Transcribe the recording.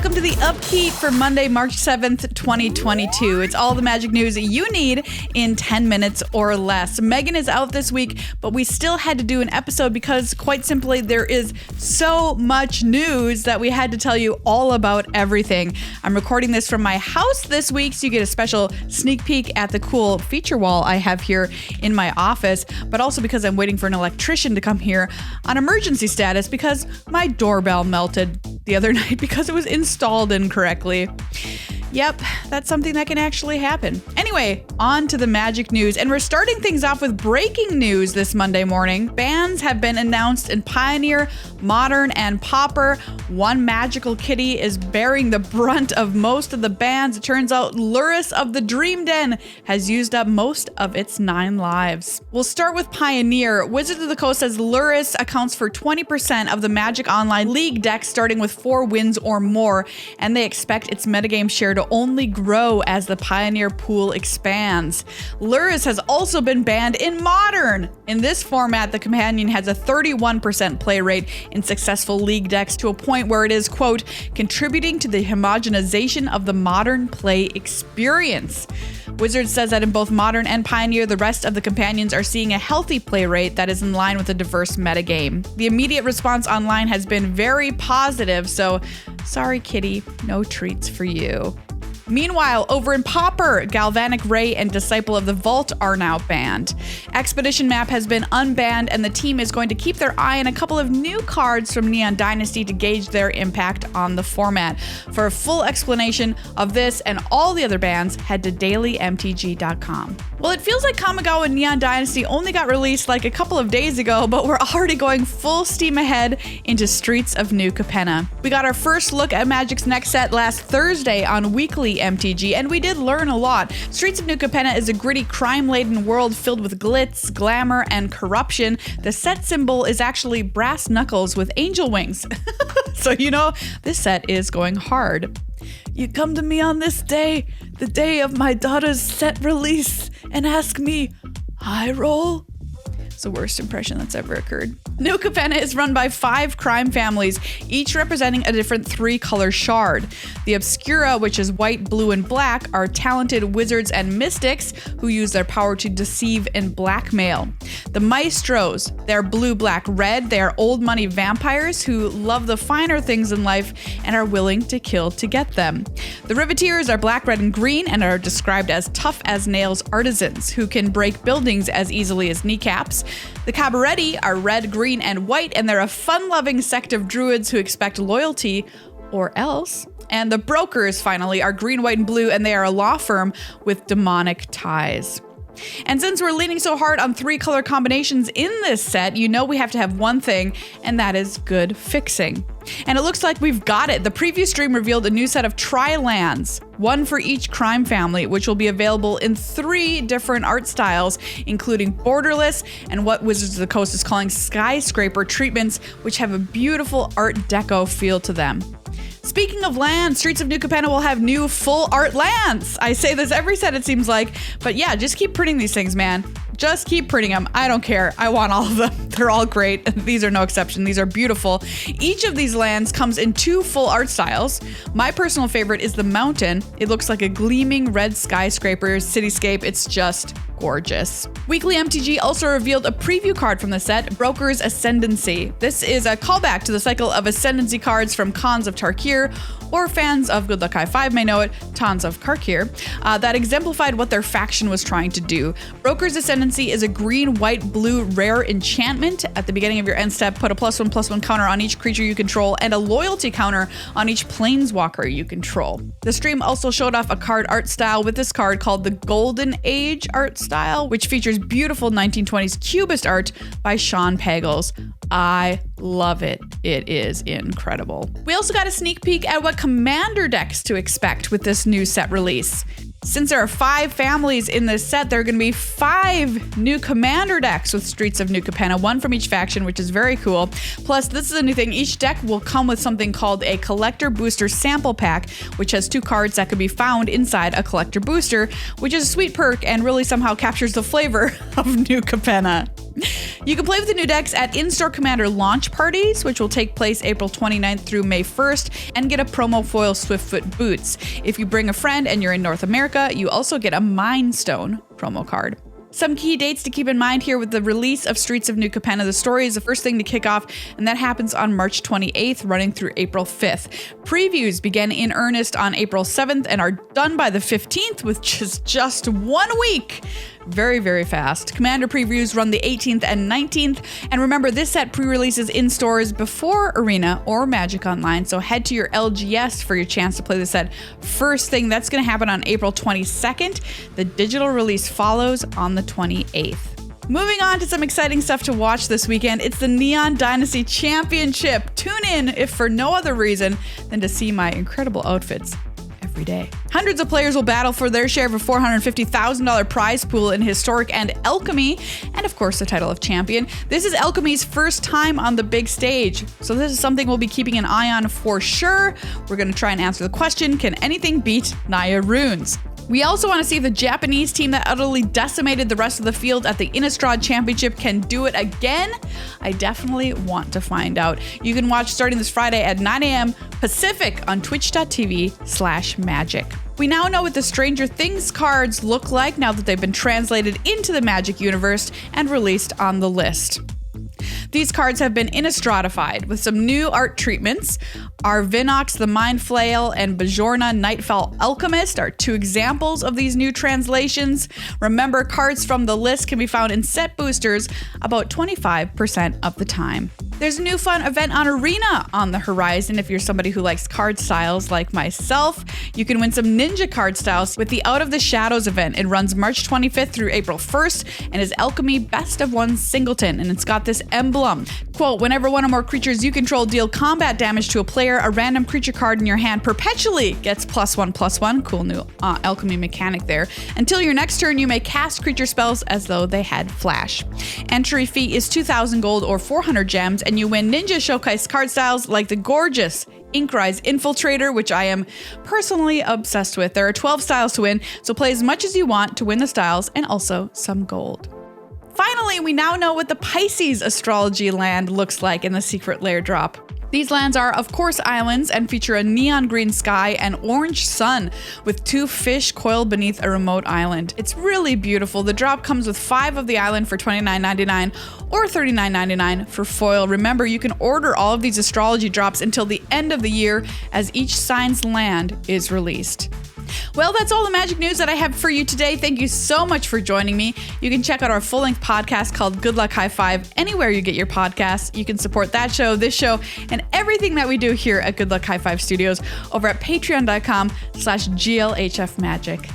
welcome to the Upkeep for Monday, March 7th, 2022. It's all the Magic news you need in 10 minutes or less. Megan is out this week, but we still had to do an episode because, quite simply, there is so much news that we had to tell you all about everything. I'm recording this from my house this week, so you get a special sneak peek at the cool feature wall I have here in my office, but also because I'm waiting for an electrician to come here on emergency status because my doorbell melted the other night because it was installed incorrectly. Yep, that's something that can actually happen. Anyway, on to the Magic news, and we're starting things off with breaking news this Monday morning. Bans have been announced in Pioneer, Modern, and Pauper. One magical kitty is bearing the brunt of most of the bans. It turns out Lurrus of the Dream Den has used up most of its 9 lives. We'll start with Pioneer. Wizards of the Coast says Lurrus accounts for 20% of the Magic Online League decks starting with 4 wins or more, and they expect its metagame share to only grow as the Pioneer pool expands. Lurrus has also been banned in Modern. In this format, the companion has a 31% play rate in successful league decks to a point where it is, quote, contributing to the homogenization of the Modern play experience. Wizards says that in both Modern and Pioneer, the rest of the companions are seeing a healthy play rate that is in line with a diverse metagame. The immediate response online has been very positive, so sorry kitty, no treats for you. Meanwhile, over in Pauper, Galvanic Ray and Disciple of the Vault are now banned. Expedition Map has been unbanned, and the team is going to keep their eye on a couple of new cards from Neon Dynasty to gauge their impact on the format. For a full explanation of this and all the other bans, head to dailymtg.com. Well, it feels like Kamigawa and Neon Dynasty only got released like a couple of days ago, but we're already going full steam ahead into Streets of New Capenna. We got our first look at Magic's next set last Thursday on Weekly MTG, and we did learn a lot. Streets of New Capenna is a gritty, crime-laden world filled with glitz, glamour, and corruption. The set symbol is actually brass knuckles with angel wings. So you know, this set is going hard. You come to me on this day, the day of my daughter's set release, and ask me, high roll? It's the worst impression that's ever occurred. New Capenna is run by 5 crime families, each representing a different 3-color shard. The Obscura, which is white, blue, and black, are talented wizards and mystics who use their power to deceive and blackmail. The Maestros, they're blue, black, red. They are old money vampires who love the finer things in life and are willing to kill to get them. The Riveteers are black, red, and green and are described as tough as nails artisans who can break buildings as easily as kneecaps. The Cabaretti are red, green, and white, and they're a fun-loving sect of druids who expect loyalty, or else. And the Brokers, finally, are green, white, and blue, and they are a law firm with demonic ties. And since we're leaning so hard on 3-color combinations in this set, you know we have to have one thing, and that is good fixing. And it looks like we've got it. The preview stream revealed a new set of Tri-Lands, one for each crime family, which will be available in 3 different art styles, including borderless and what Wizards of the Coast is calling skyscraper treatments, which have a beautiful Art Deco feel to them. Speaking of lands, Streets of New Capenna will have new full art lands. I say this every set it seems like, but yeah, just keep printing these things, man. Just keep printing them. I don't care. I want all of them. They're all great. These are no exception. These are beautiful. Each of these lands comes in 2 full art styles. My personal favorite is the Mountain. It looks like a gleaming red skyscraper cityscape. It's just gorgeous. Weekly MTG also revealed a preview card from the set, Broker's Ascendancy. This is a callback to the cycle of Ascendancy cards from Khans of Tarkir, or fans of Good Luck High 5 may know it, Tans of Karkir, that exemplified what their faction was trying to do. Broker's Ascendancy is a green, white, blue rare enchantment. At the beginning of your end step, put a +1/+1 counter on each creature you control and a loyalty counter on each planeswalker you control. The stream also showed off a card art style with this card called the Golden Age art style, which features beautiful 1920s Cubist art by Sean Pagels. I love it. It is incredible. We also got a sneak peek at what commander decks to expect with this new set release. Since there are 5 families in this set, there are going to be 5 new commander decks with Streets of New Capenna, one from each faction, which is very cool. Plus, this is a new thing. Each deck will come with something called a Collector Booster Sample Pack, which has 2 cards that could be found inside a Collector Booster, which is a sweet perk and really somehow captures the flavor of New Capenna. You can play with the new decks at in-store Commander launch parties, which will take place April 29th through May 1st, and get a promo foil Swiftfoot boots. If you bring a friend and you're in North America, you also get a Mind Stone promo card. Some key dates to keep in mind here with the release of Streets of New Capenna. The story is the first thing to kick off, and that happens on March 28th, running through April 5th. Previews begin in earnest on April 7th and are done by the 15th, with just 1 week. Very, very fast. Commander previews run the 18th and 19th. And remember, this set pre-releases in stores before Arena or Magic Online, so head to your LGS for your chance to play the set first thing. That's going to happen on April 22nd. The digital release follows on the 28th. Moving on to some exciting stuff to watch this weekend, it's the Neon Dynasty Championship. Tune in, if for no other reason than to see my incredible outfits every day. Hundreds of players will battle for their share of a $450,000 prize pool in Historic and Alchemy, and of course the title of champion. This is Alchemy's first time on the big stage, so this is something we'll be keeping an eye on for sure. We're going to try and answer the question, can anything beat Naya Runes? We also want to see if the Japanese team that utterly decimated the rest of the field at the Innistrad Championship can do it again. I definitely want to find out. You can watch starting this Friday at 9 a.m. Pacific on twitch.tv/magic. We now know what the Stranger Things cards look like now that they've been translated into the Magic universe and released on the list. These cards have been Innistradified with some new art treatments. Vinox the Mind Flail and Bajorna Nightfall Alchemist are two examples of these new translations. Remember, cards from the list can be found in set boosters about 25% of the time. There's a new fun event on Arena on the horizon. If you're somebody who likes card styles like myself, you can win some ninja card styles with the Out of the Shadows event. It runs March 25th through April 1st and is Alchemy Best of One Singleton, and it's got this emblem. Quote, whenever one or more creatures you control deal combat damage to a player, a random creature card in your hand perpetually gets +1/+1. Cool new alchemy mechanic there. Until your next turn, you may cast creature spells as though they had flash. Entry fee is 2,000 gold or 400 gems, and you win Ninja Showcase card styles like the gorgeous Inkrise Infiltrator, which I am personally obsessed with. There are 12 styles to win, so play as much as you want to win the styles and also some gold. Finally, we now know what the Pisces astrology land looks like in the Secret Lair drop. These lands are, of course, islands and feature a neon green sky and orange sun with 2 fish coiled beneath a remote island. It's really beautiful. The drop comes with 5 of the island for $29.99 or $39.99 for foil. Remember, you can order all of these astrology drops until the end of the year as each sign's land is released. Well, that's all the Magic news that I have for you today. Thank you so much for joining me. You can check out our full-length podcast called Good Luck High Five anywhere you get your podcasts. You can support that show, this show, and everything that we do here at Good Luck High Five Studios over at patreon.com/glhfmagic.